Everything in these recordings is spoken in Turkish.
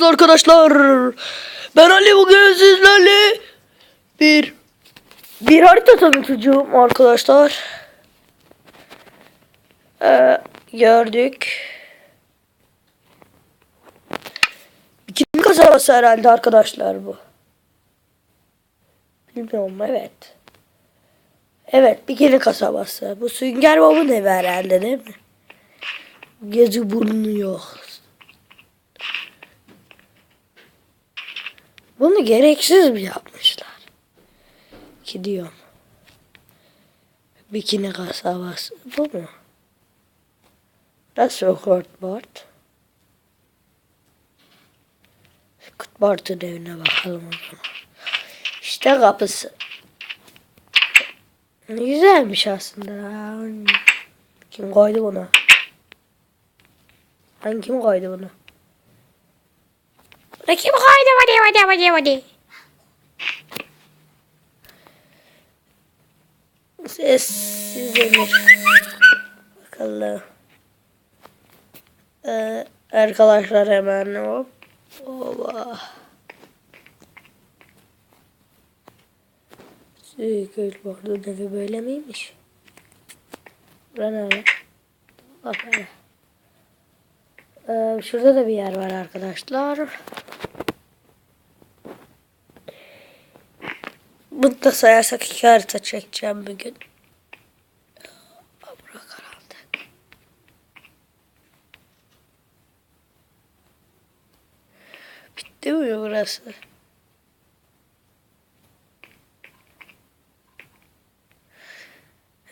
Arkadaşlar, ben Ali, bugün sizlerle bir harita tanıtacağım arkadaşlar. Gördük. Kim kasabası herhalde arkadaşlar bu. Bilmiyorum, evet. Evet, Bikini kasabası. Bu Sünger Bob'un evi herhalde, değil mi? Gezi burnu yok. Bunu gereksiz mi yapmışlar? Gidiyorum. Bikini kasabası. Bu mu? Nasıl Kurtbart? Kurtbart'ın evine bakalım o zaman. İşte kapısı. Ne güzelmiş aslında. Kim koydu bunu? Kim koydu bunu? Kim koydu? Hadi. Sessiz demir. Bakalım. Arkadaşlar hemen hop. Oba. Kurtbart'ın evi böyle miymiş? Bura nerede? Bak hele. Şurada da bir yer var arkadaşlar. Bunu da sayarsak 2 harita çekeceğim bugün. Bura karanlık. Bitti mi burası?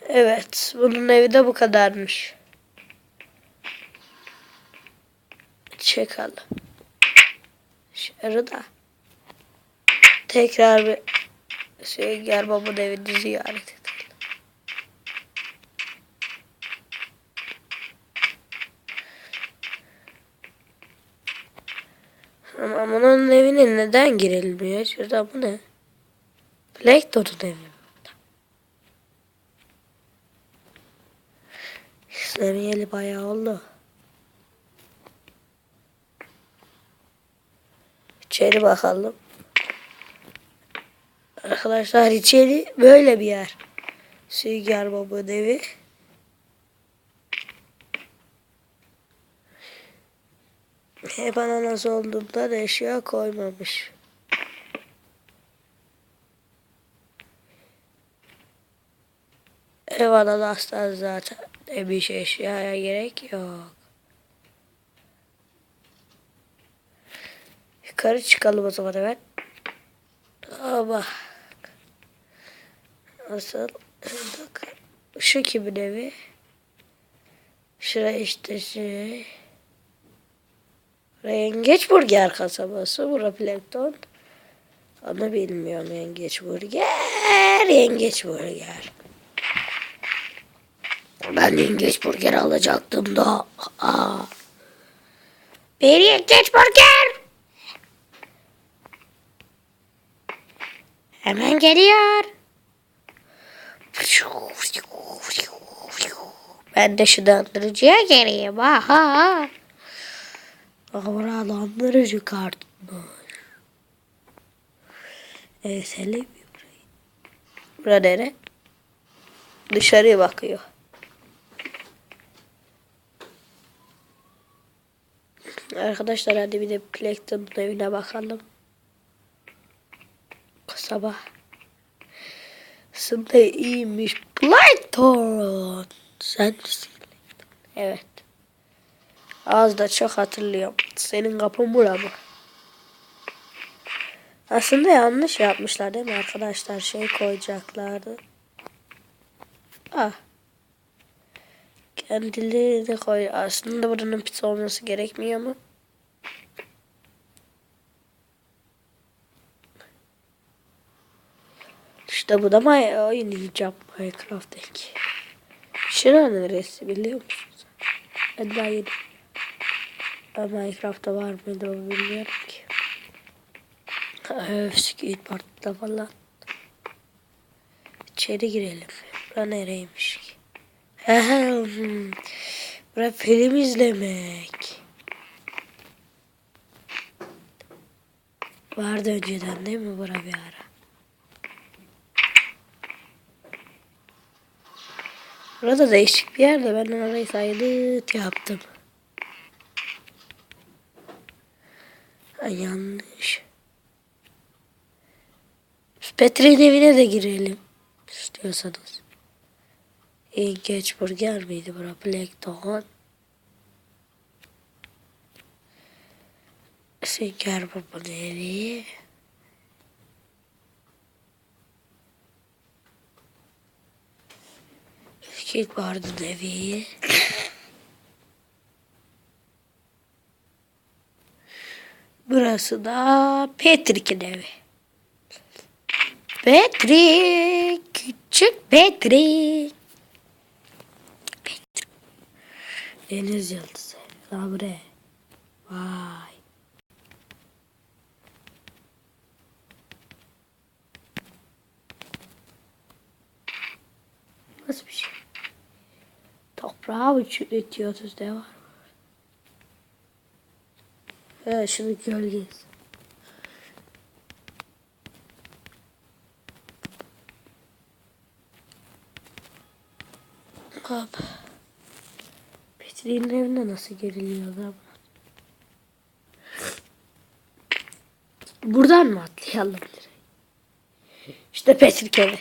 Evet, bunun evi de bu kadarmış. Çekalım. Şurada. Tekrar bir Sünger Bob'un evini ziyaret edelim. Ama bunun evine neden girilmiyor? Şurada bu ne? Plankton'un evi. İstemeyeli bayağı oldu. İçeri bakalım. Arkadaşlar, içeri böyle bir yer. Sünger Bob'un evi. Hep ananas olduğundan eşya koymamış. Ev ananastan zaten demiş, eşyaya gerek yok. Yukarı çıkalım o zaman, evet. Ama nasıl? Şu kimin evi? Şuraya işte şey. Yengeç Burger kasabası. Bura Plankton. Onu bilmiyorum. Yengeç Burger. Ben Yengeç Burger alacaktım da. Bir Yengeç Burger. Hemen geliyor. Ben de şu dandırıcıya geleyim. Aha. Bura dandırıcı kartmış. Selim burayı. Bura nere? Dışarıya bakıyor. Arkadaşlar, hadi bir de Plankton'un evine bakalım. Kasaba. Aslında iyiymiş. Plankton. Sen misin? Evet. Az da çok hatırlıyorum. Senin kapın bura mı? Aslında yanlış yapmışlar değil mi arkadaşlar? Şey koyacaklardı. Kendileri de koy. Aslında buranın pizza olması gerekmiyor mu? İşte bu da oynayacağım Minecraft'taki. Şura neresi biliyor musunuz? Ben daha yeni. Minecraft'ta var mıydı onu bilmiyorum ki. Skate Park'ta falan. İçeri girelim. Bura nereymiş ki? Bura film izlemek. Vardı önceden değil mi bura bir ara? Burada değişik bir yerde ben orayı sayılıt yaptım. Ha, yanlış. Petri'nin evine de girelim. İstiyorsanız. Yengeç burger miydi bura? Plankton. Sünger Bob'un evi. Skateboard'un evi. Burası da Patrick'in evi. Patrick. Küçük Patrick. Deniz yıldızı. Daha buraya. Vay. Nasıl bir şey? Toprağı uçuyoruz ne var? He şunu gölgesi. Hop. Petri'nin evine nasıl giriliyor lan? Buradan mı atlayalım direkt? İşte Patrick evi.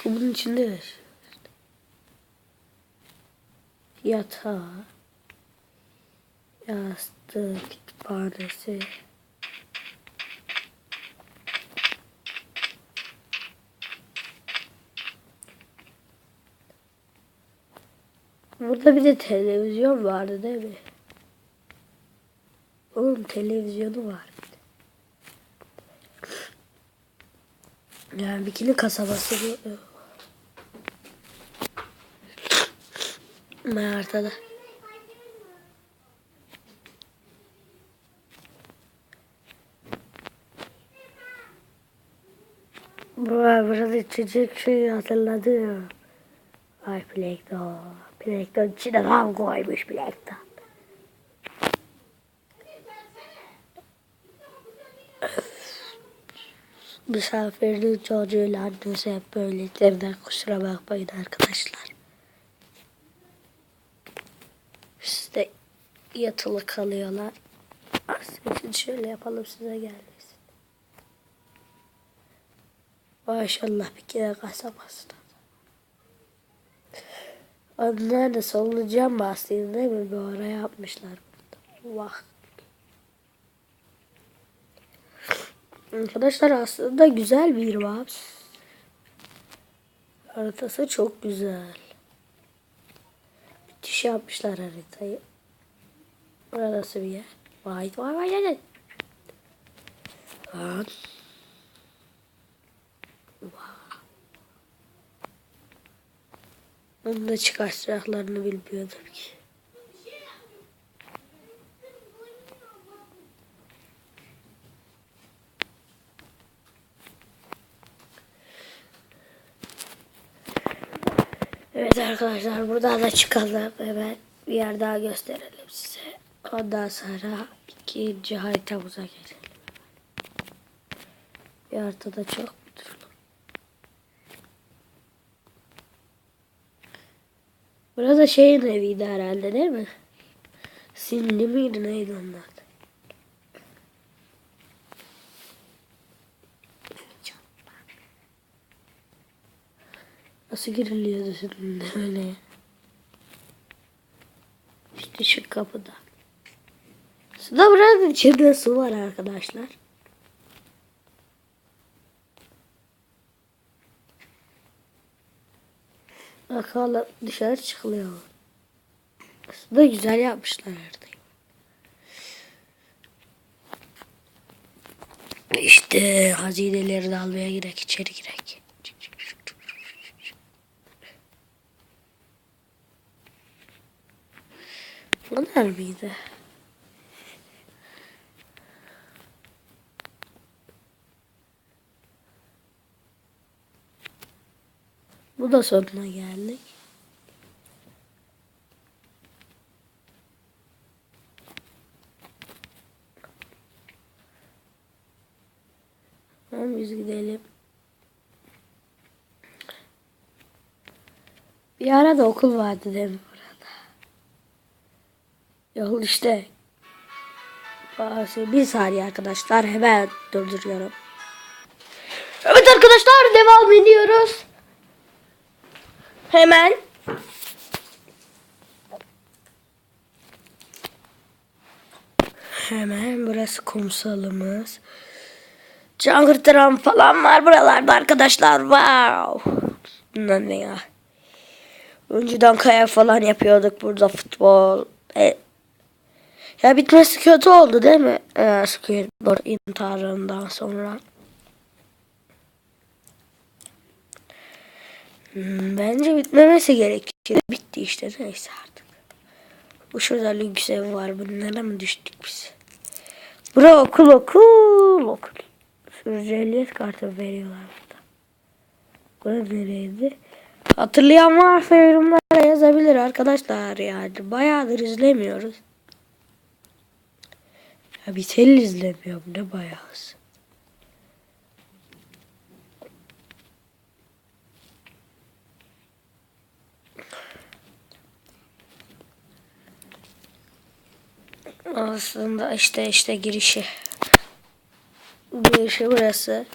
Kumun içinde de yatağı, yastığı, kütüphanesi. Burada bir de televizyon vardı değil mi? Onun televizyonu var. Yani Bikini kasabası bu. Mert'e. Burada içecek şey hatırladım. Ay Plankton. Plankton içine tam koymuş Plankton. Misafirin çocuğuyla annesi hep böyledirden kusura bakmayın arkadaşlar. İşte yatılı kalıyorlar. Aslında şöyle yapalım size gelmesin. Maşallah bir kere kasabasına. Onlar da solucan bahsediyor değil mi? Bir ara yapmışlar burada. Vah. Arkadaşlar aslında güzel bir Waps. Haritası çok güzel. Müthiş yapmışlar haritayı. Burası bir yer. Vay vay vay vay. Lan. Onun da çıkar silahlarını bilmiyordum ki. Evet arkadaşlar buradan da çıkalım. Hemen bir yer daha gösterelim size. Ondan sonra ikinci haritamıza geçelim. Bir haritada çok durulur. Burada şeyin eviydi herhalde değil mi? Sinli miydi neydi onlar? Nasıl giriliyordu şimdi öyle? İşte şu kapıda. Suda buranın içinde su var arkadaşlar. Bakalım dışarı çıkılıyor. Aslında güzel yapmışlar haritayı. İşte hazineleri de almaya girek, içeri girek. Bunlar mıydı? Bu da sonuna geldik. Tamam biz gidelim. Bir ara da okul vardı değil mi burada? Yol işte. Bir saniye arkadaşlar, hemen durduruyorum. Evet arkadaşlar, devam ediyoruz. Hemen. Hemen burası kumsalımız. Can kurtaran falan var buralarda arkadaşlar. Wow. Bunlar ne ya? Önceden kaya falan yapıyorduk burada, futbol. Ya bitmesi kötü oldu değil mi? Skateboard intiharından sonra. Bence bitmemesi gerekir. Bitti işte, neyse artık. Bu şurada lüks ev var. Bunlara mı düştük biz? Bura okul. Sürücü ehliyet kartı veriyorlar burada. Bura nereydi? Hatırlayan varsa yorumlara yazabilir arkadaşlar yani. Bayağıdır izlemiyoruz. Ya bir tel izlemiyorum, ne bayağı. Aslında işte girişi. Girişi burası.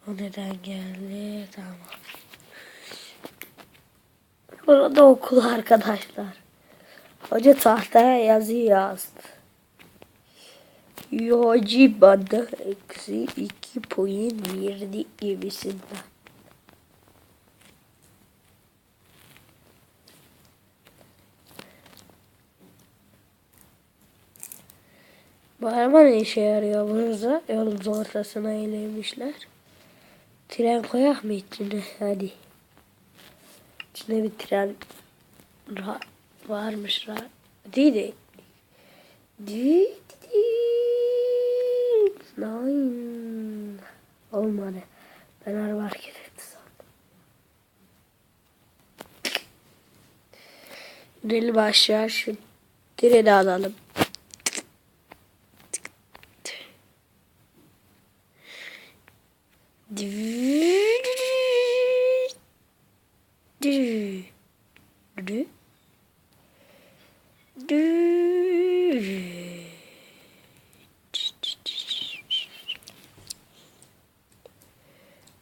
O neden geldi? Tamam. Burada okul arkadaşlar. Hoca tahtaya yazı yazdı. Yoci bana eksi 2 puan verdi gibisinden. Bu araba ne işe yarıyor burada? Yolun ortasına eğlemişler. Tren koyak mı içine? Hadi. İçine bir tren varmış. Değil. Nein. Olmadı. Ben araba hareket etti sandım. Deli başlar, şu treni alalım.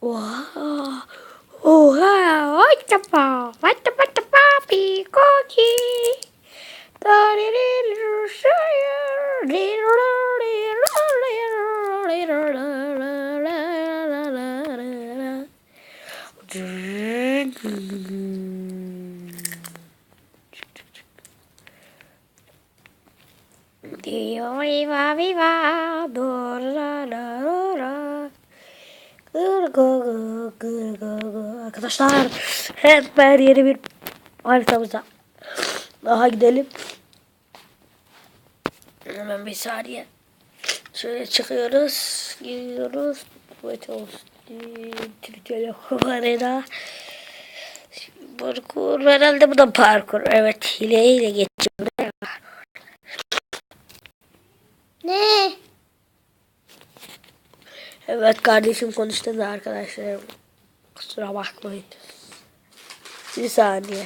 Oha! Oha! What the papi cookie? Viva viva arkadaşlar, her yeni bir haritamıza daha gidelim. Hemen bir saniye. Şöyle çıkıyoruz, gidiyoruz. Evet olsun. Türkiye'de arena. Parkur herhalde, bu da parkur. Evet, hileyle geçiyorum. Ne? Evet kardeşim konuştu da arkadaşlarım. Kusura bakmayın. Bir saniye.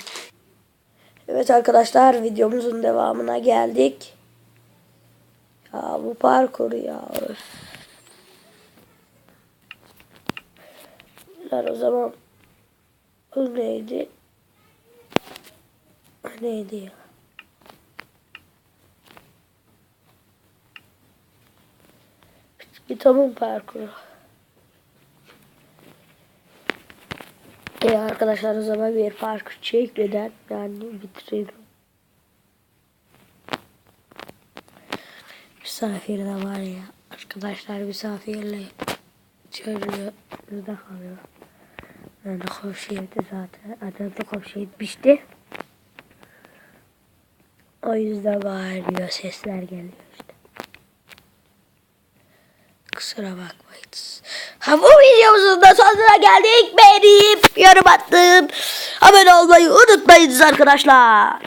Evet arkadaşlar, videomuzun devamına geldik. Ya bu parkur ya. O zaman bu neydi? Neydi ya? Bir tamam parkuru. Arkadaşlar, o zaman bir parkur çekmeden yani bitirelim. Misafir de var ya. Arkadaşlar misafirle çölde kalıyor. Ben de komşu evde zaten. Adam da komşu etmişti. O yüzden bağırıyor. Sesler geliyor işte. Kusura bakmayın. Ha, bu videomuzun da sonuna geldik. Beğenip yorum attım. Abone olmayı unutmayınız arkadaşlar.